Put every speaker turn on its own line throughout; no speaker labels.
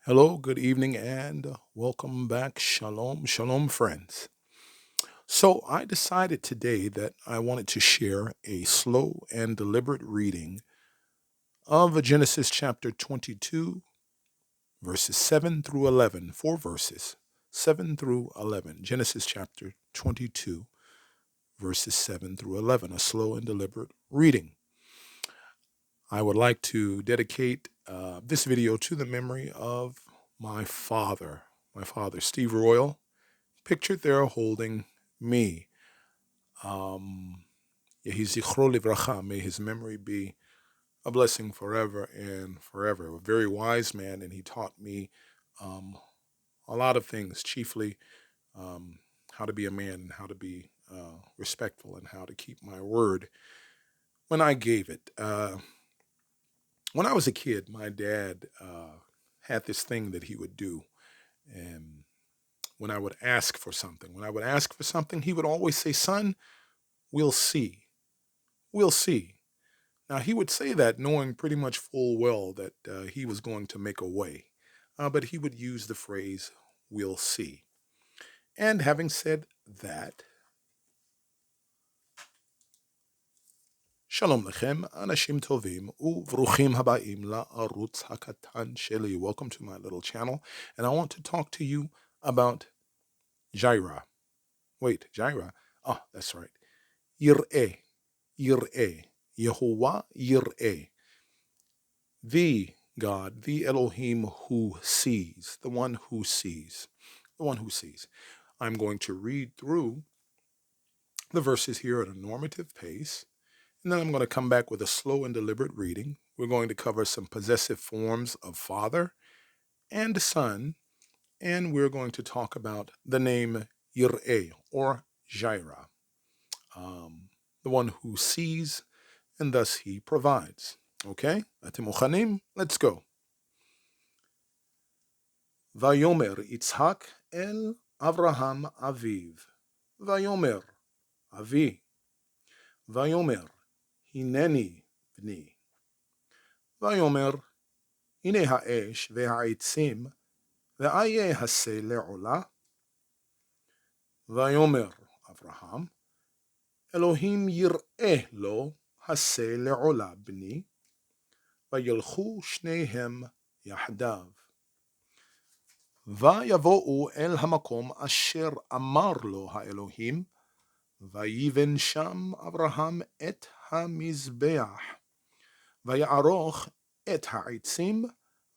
Hello, good evening, and welcome back. Shalom, shalom, friends. So, I decided today that I wanted to share a slow and deliberate reading of Genesis chapter 22, verses 7 through 11. Four verses, 7 through 11. Genesis chapter 22, verses 7 through 11. A slow and deliberate reading. I would like to dedicate this video to the memory of my father, Steve Royal, pictured there holding me. Yehi zichro livracha, may his memory be a blessing forever and forever. A very wise man, and he taught me um, a lot of things, chiefly um, how to be a man and how to be respectful and how to keep my word when I gave it. When I was a kid, my dad had this thing that he would do. And when I would ask for something, he would always say, "Son, we'll see. We'll see." Now, he would say that knowing pretty much full well that he was going to make a way, but he would use the phrase, "we'll see." And having said that, Shalom Lechem, Anashim Tovim, Uvruchim Habaim La'arutz Hakatan Sheli. Welcome to my little channel, and I want to talk to you about Jireh. Wait, Jireh? Oh, that's right. Yireh, Yireh, Yehovah Yireh. The God, the Elohim who sees, the one who sees, the one who sees. I'm going to read through the verses here at a normative pace, and then I'm going to come back with a slow and deliberate reading. We're going to cover some possessive forms of father and son, and we're going to talk about the name Yireh or Jireh, the one who sees, and thus he provides. Okay? Atem muchanim? Let's go. ויאמר יצחק אל אברהם אביו, ויאמר אבי, ויאמר הנני בני, ויאמר הנה האש והעצים, ואיה הסה לעולה, ויאמר אברהם אלוהים יראה לו הסה לעולה בני, וילכו שניהם יחדיו. ויבואו אל המקום אשר אמר לו האלוהים, ויבן שם אברהם את המזבח, ויערוך את העצים,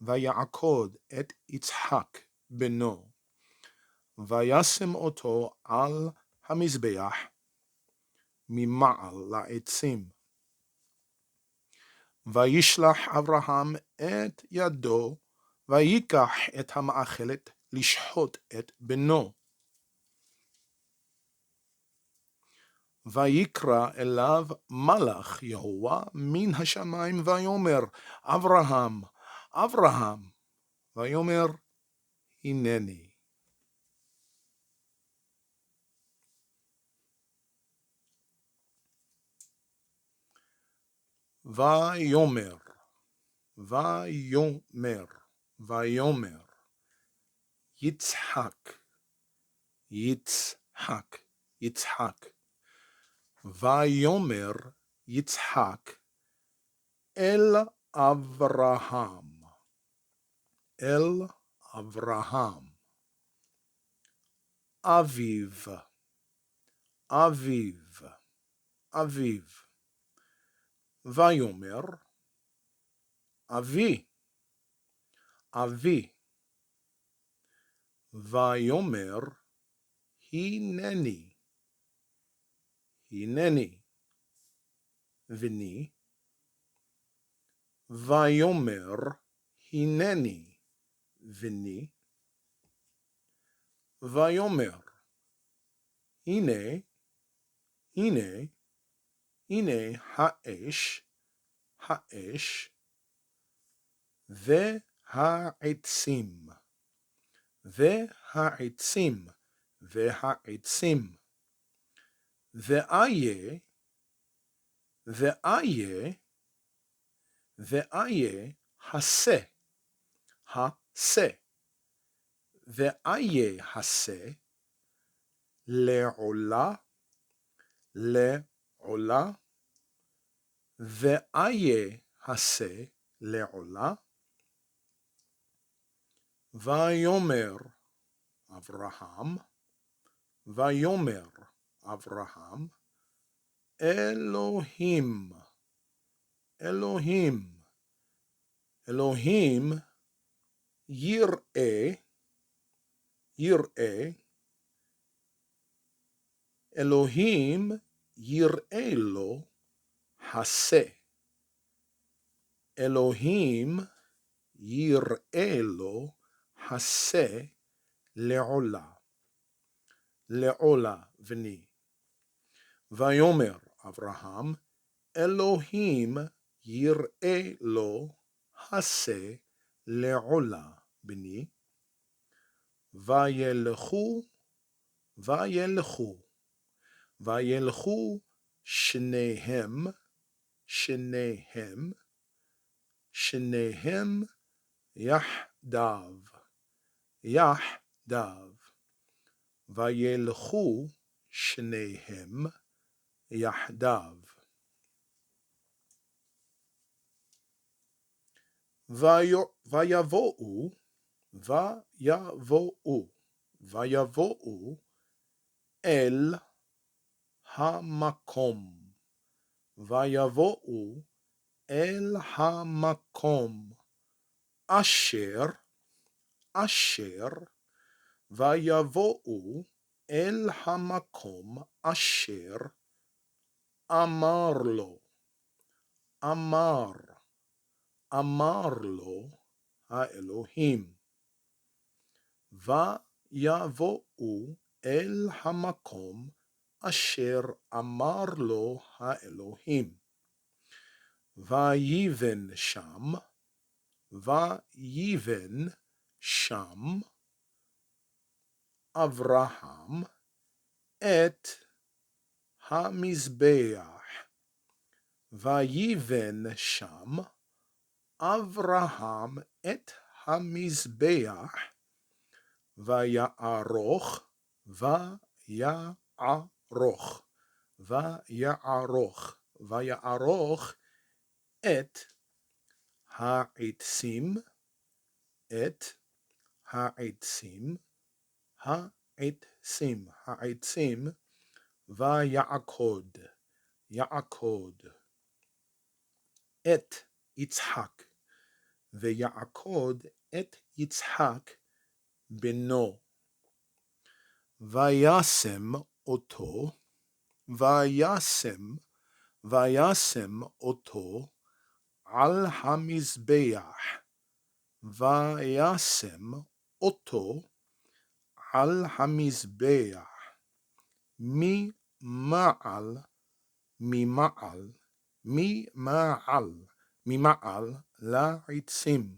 ויעקוד את יצחק בנו, וישם אותו על המזבח ממעל לעצים. וישלח אברהם את ידו, ויקח את המאכלת לשחוט את בנו. ויקרא אליו מלאך יהוה מן השמיים, ויאמר אברהם, אברהם, ויאמר הנני. ויאמר, ויאמר, ויאמר, יצחק, יצחק, יצחק. ויאמר יצחק אל אברהם, אל אברהם, אביו, אביו, אביו. ויאמר אבי, אבי. ויאמר הנני, הנני בני. ויאמר הנני בני. ויאמר הנה, הנה, הנה האש, האש, והעצים, והעצים, והעצים. ואיה, ואיה, ואיה הסה, se. Ve'aye hase le'ola, le'ola. Ve'aye hase le'ola. Vayomer Avraham, Vayomer Avraham, Elohim, Elohim, Elohim, Jireh, Jireh, Elohim, Jireh lo, Hase, Elohim, Jireh lo, Hase, Le'ola, Le'ola v'ni. Vayomer Avraham, Elohim Jireh lo hase le'ola b'ni. Vayelchu, vayelchu, vayelchu shnehem, shnehem, shnehem yahdav, yahdav. Vayelchu shnehem yahdav. Vayavo'u, vayavo'u, vayavo'u el hamakom, vayavo'u el hamakom, asher, asher, vayavo'u el hamakom asher amar lo, amar, amar lo האלוהים. ויבואו אל המקום אשר אמר לו האלוהים. ויבן שם, ויבן שם אברהם את המזבח. ויבן שם אברהם את המזבח, ויערוך, ויערוך, ויערוך, ויערוך את העצים, את העצים, העצים, העצים, ויעקוד, יעקוד את יצחק, ויעקוד את יצחק בנו. וישם אותו, וישם, וישם אותו על המזבח, וישם אותו על המזבח, ממעל, ממעל, ממעל, ממעל לעצים,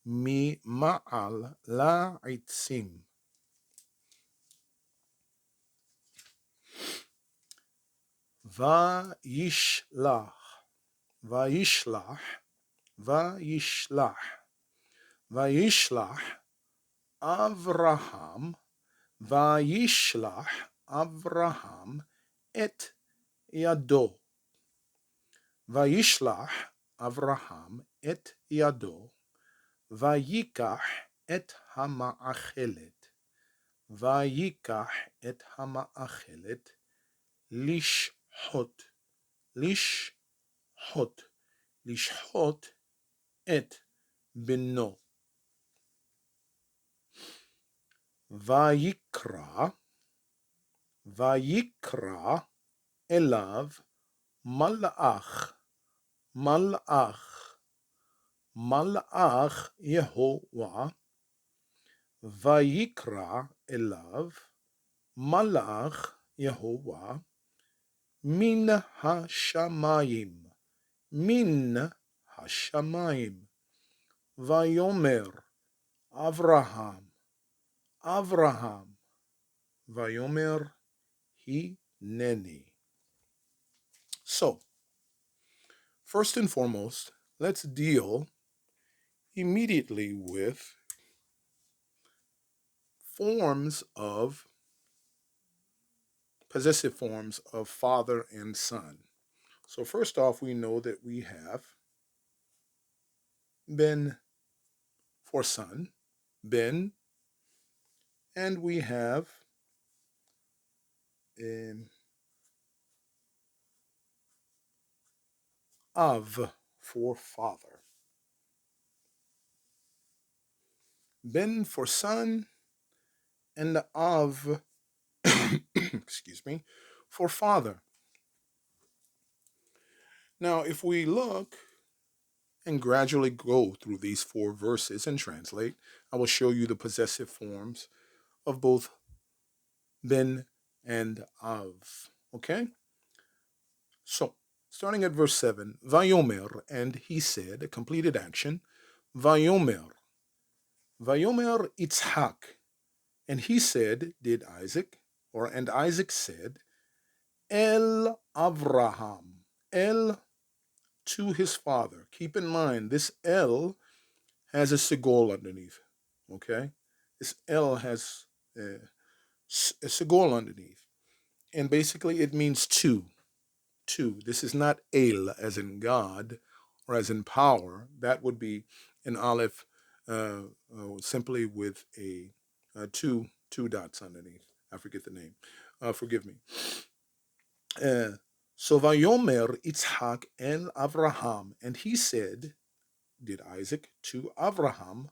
ממעל לעצים. וישלח, וישלח, וישלח, וישלח אברהם, וישלח אברהם את ידו. וישלח אברהם את ידו, ויקח את המאכלת, ויקח את המאכלת, לשחוט, לשחוט, לשחוט את בנו. ויקרא, ויקרא אליו מלאך, מלאך, מלאך יהוה, ויקרא אליו מלאך יהוה מן השמיים, מן השמיים, ויאמר אברהם, אברהם, ויאמר הנני. So, first and foremost, let's deal immediately with forms of possessive forms of father and son. So first off, we know that we have ben for son, ben, and we have um, av for father. Ben for son, and the av, excuse me, for father. Now, if we look and gradually go through these four verses and translate, I will show you the possessive forms of both ben and av. Okay? So, starting at verse 7, Vayomer, and he said, a completed action, Vayomer, Vayomer Itzhak, and he said, did Isaac, and Isaac said, El Avraham, El to his father. Keep in mind, this El has a segol underneath, okay? This L has a segol underneath, and basically it means two. Two. This is not El as in God or as in power. That would be an aleph simply with two dots underneath. I forget the name. Forgive me. Uh, so Vayomer Itzhak el Avraham, and he said, did Isaac to Avraham,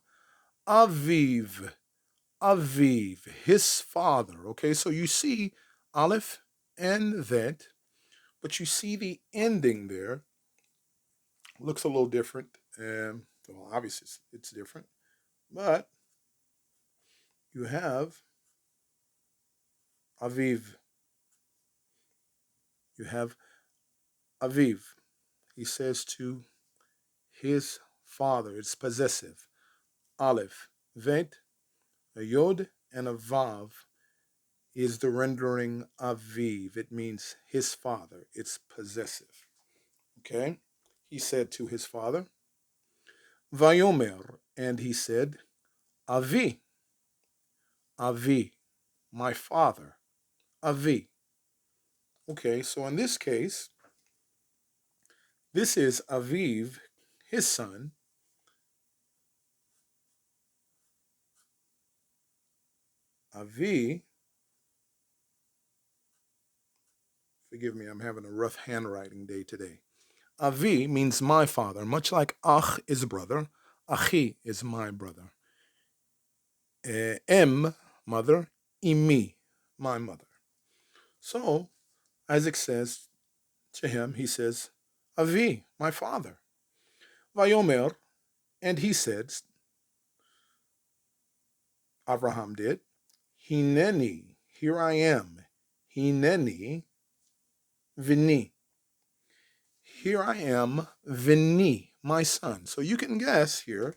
Aviv, Aviv, his father. Okay, so you see Aleph and that, but you see the ending there looks a little different. Well, obviously it's different, but you have Aviv. You have Aviv. He says to his father. It's possessive. Aleph, Vet, a Yod, and a Vav is the rendering Aviv. It means his father. It's possessive. Okay? He said to his father, Vayomer, and he said, Avi, Avi, my father, Avi. Okay, so in this case, this is Aviv, his son. Avi, forgive me, I'm having a rough handwriting day today. Avi means my father, much like Ach is brother, Achi is my brother. Em, mother, Imi, my mother. So Isaac says to him, he says, Avi, my father. Vayomer, and he said, Abraham did, Hineni, here I am. Hineni, Vini. Here I am, Vini, my son. So you can guess here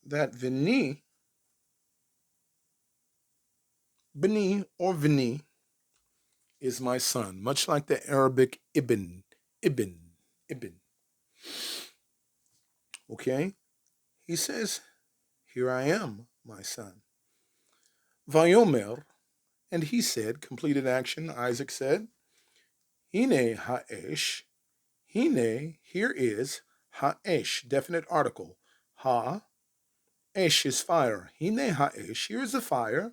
that Vini, Bini, or Vini is my son, much like the Arabic Ibn, Ibn, Ibn. Okay? He says, here I am, my son. Vayomer, and he said, completed action, Isaac said, Hine ha'esh, hine, here is, ha'esh, definite article. Ha, esh is fire. Hine ha'esh, here is the fire.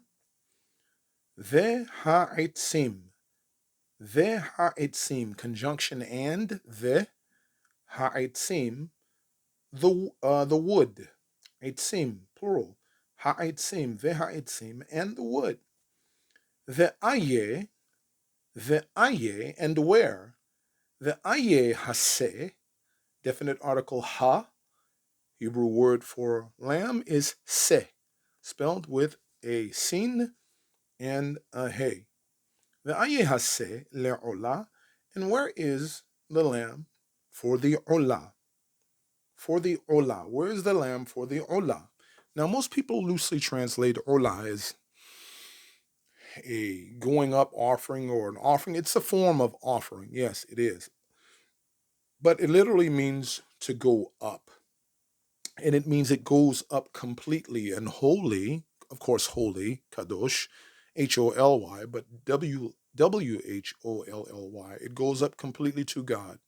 Ve ha'etzim, ve ha'etzim, conjunction and, ve ha'etzim, the wood. Etzim, plural. Ha'etzim, ve ha'etzim, and the wood. The aye, and where? The aye hase, definite article ha, Hebrew word for lamb is se, spelled with a sin and a hey. The aye hase le'olah, and where is the lamb for the olah? For the olah. Where is the lamb for the olah? Now, most people loosely translate olah as a going up offering or an offering. It's a form of offering. Yes, it is. But it literally means to go up. and it means it goes up completely. And holy, of course, holy, kadosh, Holy, but Wholly, it goes up completely to God,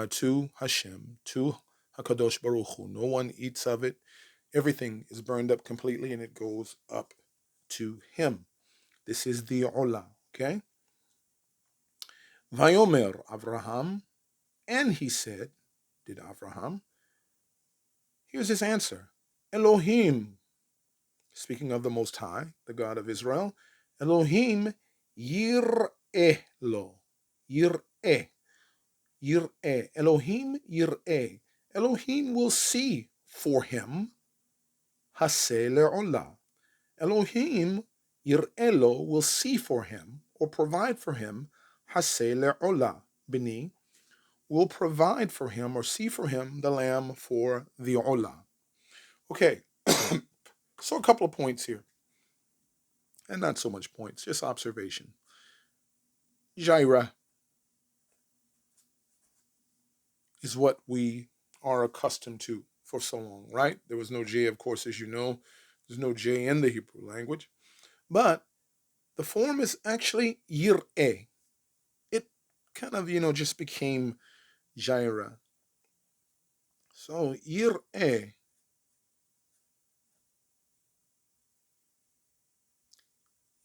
to Hashem, to Hakadosh Baruch Hu. No one eats of it. Everything is burned up completely, and it goes up to Him. This is the Ola. Okay. Vayomer Avraham, and he said, did Avraham? Here's his answer: Elohim, speaking of the Most High, the God of Israel, Elohim Yireh lo. Yireh. Yireh. Elohim Yireh. Elohim will see for him. Haseh le'olah. Elohim Yireh lo will see for him or provide for him. Haseh le'olah. Bini will provide for him or see for him the lamb for the olah. Okay, so a couple of points here, and not so much points, just observation. Jireh is what we are accustomed to for so long, right? There was no J, of course, as you know. There's no J in the Hebrew language. But the form is actually Yireh. It kind of, just became Jireh. So Yireh.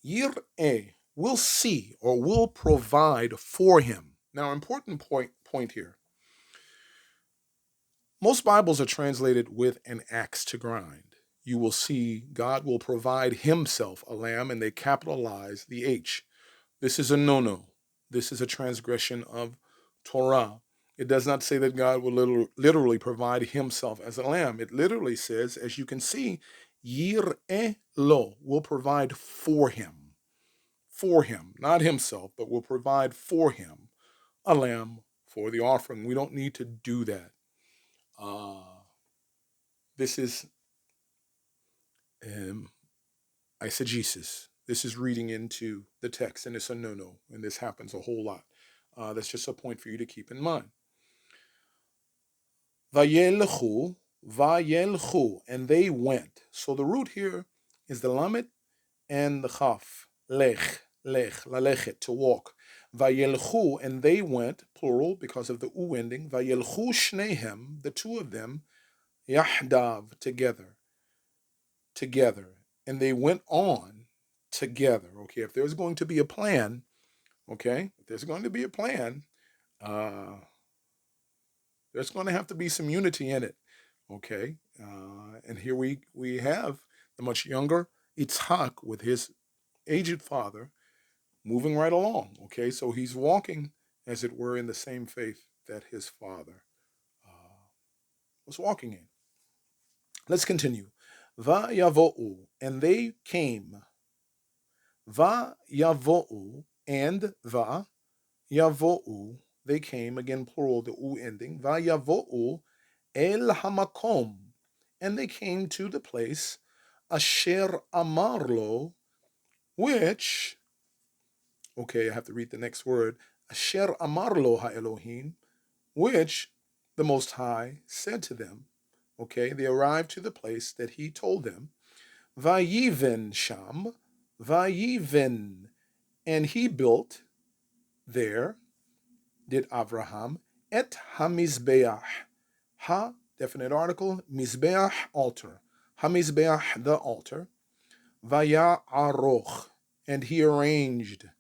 Yireh will see or will provide for him. Now, important point here. Most Bibles are translated with an axe to grind. You will see God will provide himself a lamb, and they capitalize the H. This is a no-no. This is a transgression of Torah. It does not say that God will literally provide himself as a lamb. It literally says, as you can see, Yireh lo will provide for him. For him, not himself, but will provide for him a lamb for the offering. We don't need to do that. This is eisegesis. This is reading into the text, and it's a no-no, and this happens a whole lot. That's just a point for you to keep in mind. Vayelchu, vayelchu, and they went. So the root here is the lamet and the chaf. Lech, lalechet, to walk. Vayelchu, and they went, plural, because of the u ending. Vayelchu shnehem, the two of them, yahdav, together. And they went on together. Okay, if there's going to be a plan, there's going to have to be some unity in it. Okay, and here we have the much younger Yitzhak with his aged father moving right along. Okay, so he's walking, as it were, in the same faith that his father was walking in. Let's continue. Va yavo'u, and they came. Va yavo'u, and va yavo'u, they came, again plural, the u ending. Va yavo'u el hamakom, and they came to the place asher amarlo, which, okay, I have to read the next word, asher amarlo ha-Elohim, which the Most High said to them. Okay, they arrived to the place that he told them. Vayiven sham, vayiven, and he built there, did Avraham, et hamizbeach, ha, definite article, mizbeach, altar, hamizbeach, the altar, vaya aroch, and he arranged,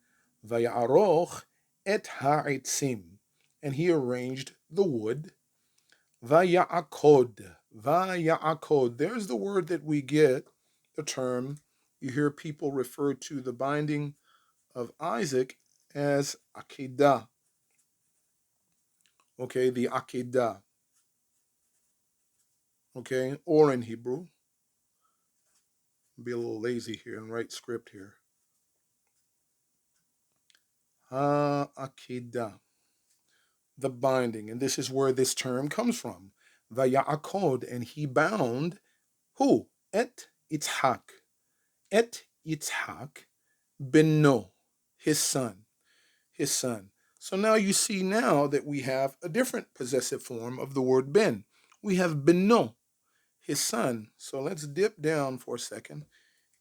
vaya aroch, et ha'itzim, and he arranged the wood, vaya akod, there's the word that we get, the term, you hear people refer to the binding of Isaac as Akedah. Okay, the Akedah. Okay, or in Hebrew. Be a little lazy here and write script here. Akedah. The binding. And this is where this term comes from. Vaya'akod, and he bound who? Et Yitzhak. Et Yitzhak beno, his son. His son. So now you see now that we have a different possessive form of the word ben. We have beno. his son. So let's dip down for a second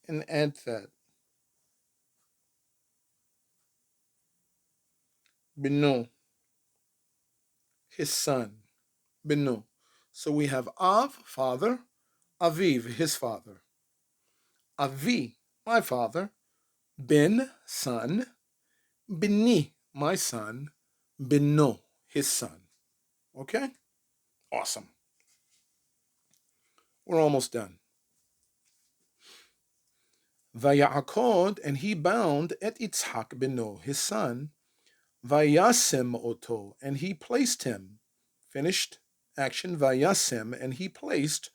and add that. Beno, his son. Beno. So we have Av, father, Aviv, his father. Avi, my father. Ben, son. Beni, my son. Beno, his son. Okay? Awesome. We're almost done. Vayakod, and he bound et Yitzhak beno, his son. Vayasem oto, and he placed him. Finished action. Vayasem, and he placed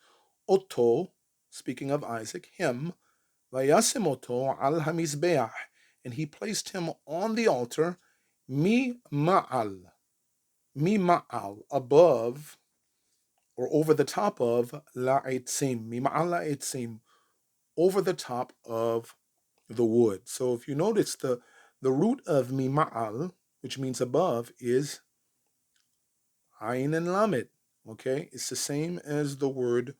oto, speaking of Isaac, him. Vayasem oto al hamizbeach, and he placed him on the altar. Mi ma'al, above or over the top of la'itzim. Mi ma'al la'itzim, over the top of the wood. So if you notice, the root of mima'al, which means above, is ayin and lamed. Okay, it's the same as the word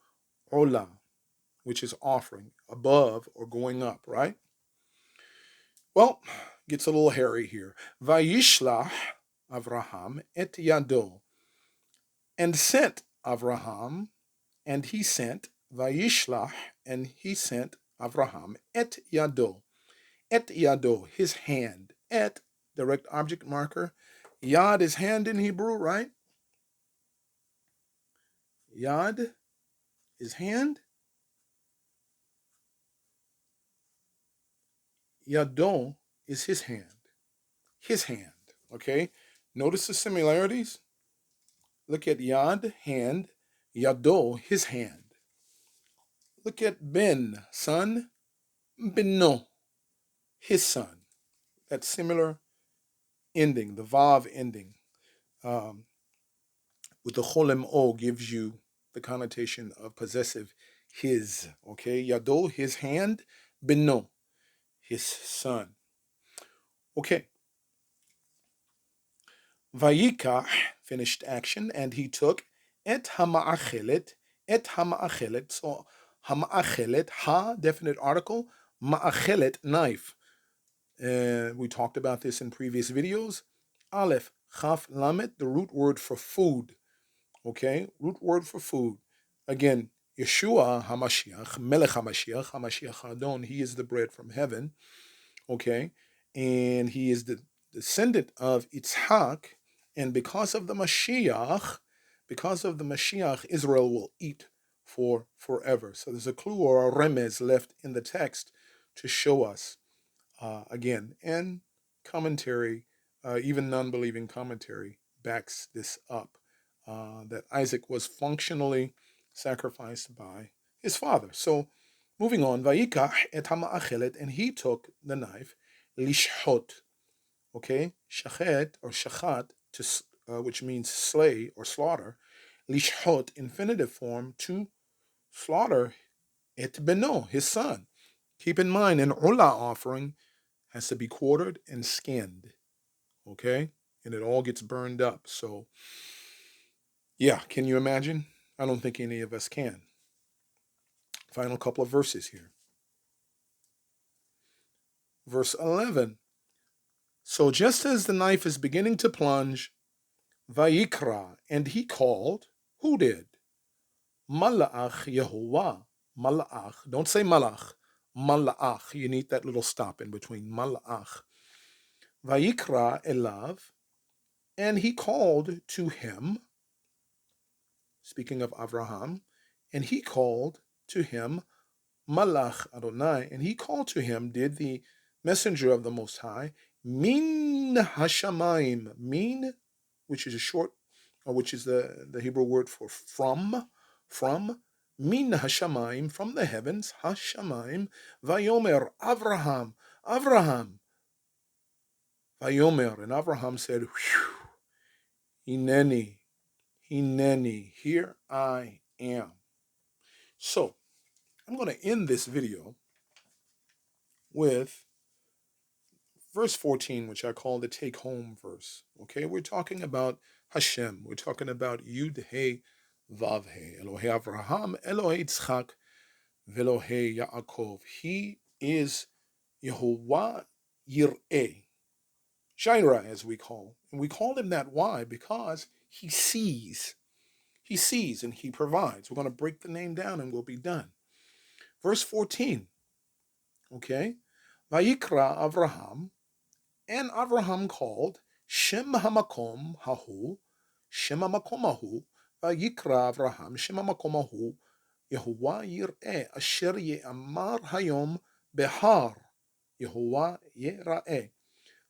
ola, which is offering, above or going up, right? Well, gets a little hairy here. Vayishlach Avraham et yado, and sent Avraham, and he sent Vayishlach, and he sent Avraham et yado. Et yado, his hand. Et, direct object marker. Yad is hand in Hebrew, right? Yad is hand. Yado is his hand. His hand, okay? Notice the similarities. Look at Yad, hand. Yado, his hand. Look at Ben, son. Beno, his son. That similar ending, the Vav ending, with the Cholem O gives you the connotation of possessive, his, okay? Yado, his hand. Beno, his son. Okay. Vayikach, finished action, and he took et hama'achelet, so hama'achelet, ha, definite article, ma'achelet, knife. We talked about this in previous videos. Aleph, chaf, lamet, the root word for food. Okay, root word for food. Again, Yeshua HaMashiach, Melech HaMashiach, HaMashiach Adon, he is the bread from heaven. Okay, and he is the descendant of Yitzhak, and because of the Mashiach, Israel will eat for forever. So there's a clue or a remez left in the text to show us again, and commentary, even non-believing commentary, backs this up, that Isaac was functionally sacrificed by his father. So moving on, Vayikach et hama'achelet, and he took the knife, lishhot, okay, shachet or shachat, which means slay or slaughter, lishhot, infinitive form, to slaughter et beno, his son. Keep in mind, an olah offering has to be quartered and skinned, okay, and it all gets burned up. So, yeah, can you imagine? I don't think any of us can. Final couple of verses here. Verse 11. So just as the knife is beginning to plunge, Vayikra, and he called, who did? Malach Yehovah. Malach. Don't say Malach. Malach. You need that little stop in between. Malach. Vayikra elav, and he called to him, speaking of Avraham, and he called to him Malach Adonai, and he called to him, did the messenger of the Most High, Min Hashamayim, Min, which is a short, or which is the Hebrew word for from, Min Hashamayim, from the heavens, Hashamayim, Vayomer, Avraham, Vayomer, and Avraham said, Hineni, here I am. So, I'm going to end this video with verse 14, which I call the take home verse. Okay, we're talking about Hashem. We're talking about Yud He Vavhe. Elohe Avraham, Elohe Yitzchak, Velohe Yaakov. He is Yehovah Yireh, Jireh, as we call. And we call him that. Why? Because he sees. He sees and he provides. We're going to break the name down and we'll be done. Verse 14. Okay. Vayikra Avraham, and Avraham called Shem Hamakom Hahu, Shem Hamakomahu, Vayikra Avraham, Shem Hamakomahu, Yehovah Yireh, Asher Ye'amar Hayom Behar, Yehovah Yireh.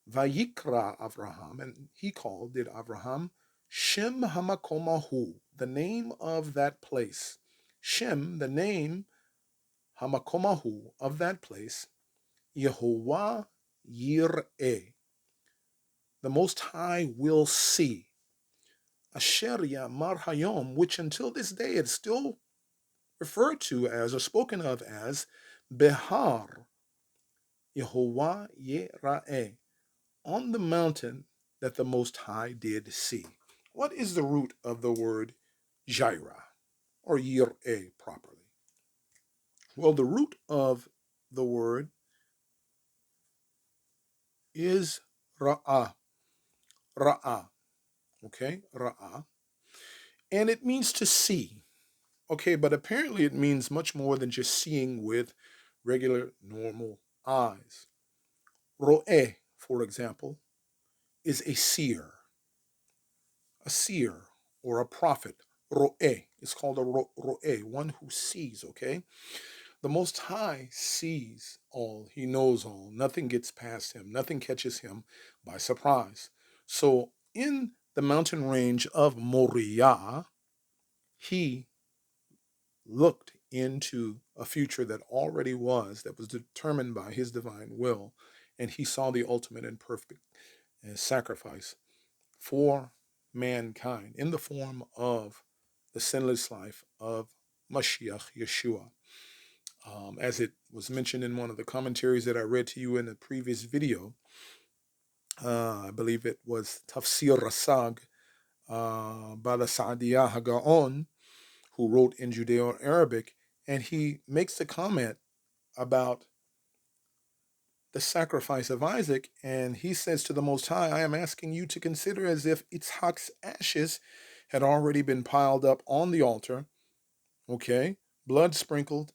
Vayikra Avraham, and he called, did Avraham, Shem Hamakomahu, the name of that place. Shem, the name, Hamakomahu, of that place, Yehovah Yireh, the Most High will see. Asher Yamar Hayom, which until this day it's still referred to as or spoken of as Behar, Yehovah Yireh, on the mountain that the Most High did see. What is the root of the word Jireh, or Yireh properly? Well, the root of the word is Ra'ah. Ra'ah. Okay, Ra'ah. And it means to see. Okay, but apparently it means much more than just seeing with regular, normal eyes. Ro'eh, for example, is a seer or a prophet. Ro'eh is called a ro'eh, one who sees, okay? The Most High sees all, he knows all. Nothing gets past him, nothing catches him by surprise. So in the mountain range of Moriah, he looked into a future that already was, that was determined by his divine will, and he saw the ultimate and perfect sacrifice for mankind in the form of the sinless life of Mashiach Yeshua. As it was mentioned in one of the commentaries that I read to you in the previous video, I believe it was Tafsir Rasag by the Sa'diyah Hagaon, who wrote in Judeo-Arabic, and he makes the comment about the sacrifice of Isaac, and he says to the Most High, I am asking you to consider as if Yitzhak's ashes had already been piled up on the altar, okay, blood sprinkled,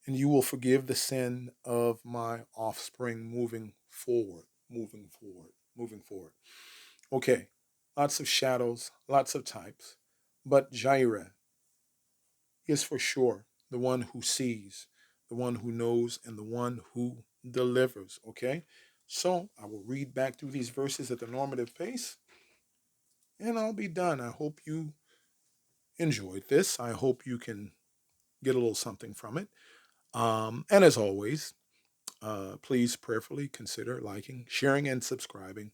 and you will forgive the sin of my offspring moving forward, moving forward, moving forward. Okay, lots of shadows, lots of types, but Jireh is for sure the one who sees, the one who knows, and the one who delivers. Okay? So I will read back through these verses at the normative pace, and I'll be done. I hope you enjoyed this. I hope you can get a little something from it. And as always, please prayerfully consider liking, sharing, and subscribing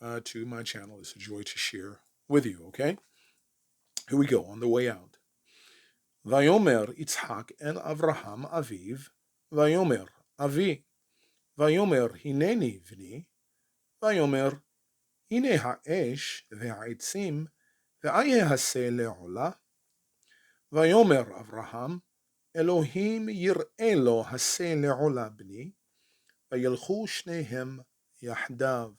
to my channel. It's a joy to share with you. Okay? Here we go on the way out. ויאמר יצחק אל אברהם אביו, ויאמר אבי, ויאמר הנני בני, ויאמר הנה האש והעצים, ואיה הסה לעולה. ויאמר אברהם אלוהים יראה לו הסה לעולה בני, וילכו שניהם יחדיו.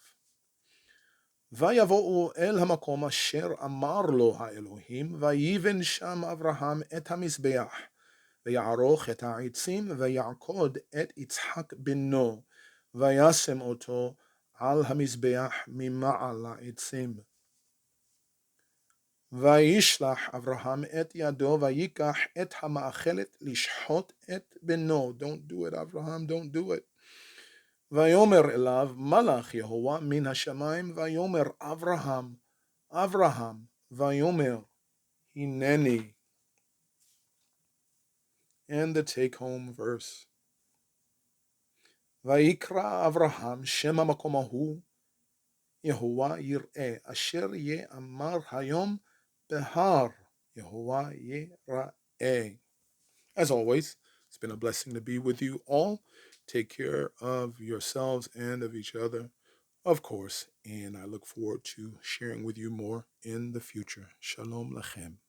ויבואו אל המקום אשר אמר לו האלוהים, ויבן שם אברהם את המזבח, ויערוך את העצים, ויעקוד את יצחק בנו, וישם אותו על המזבח ממעל העצים. וישלח אברהם את ידו, ויקח את המאכלת לשחוט את בנו. Don't do it, Abraham, don't do it. ויאמר אליו מלאך יהוה מן השמיים, ויאמר אברהם, אברהם, ויאמר הנני. And the take-home verse. ויקרא אברהם שם המקום ההוא יהוה יראה, אשר יאמר היום בהר יהוה יראה. As always, it's been a blessing to be with you all. Take care of yourselves and of each other, of course, and I look forward to sharing with you more in the future. Shalom lachem.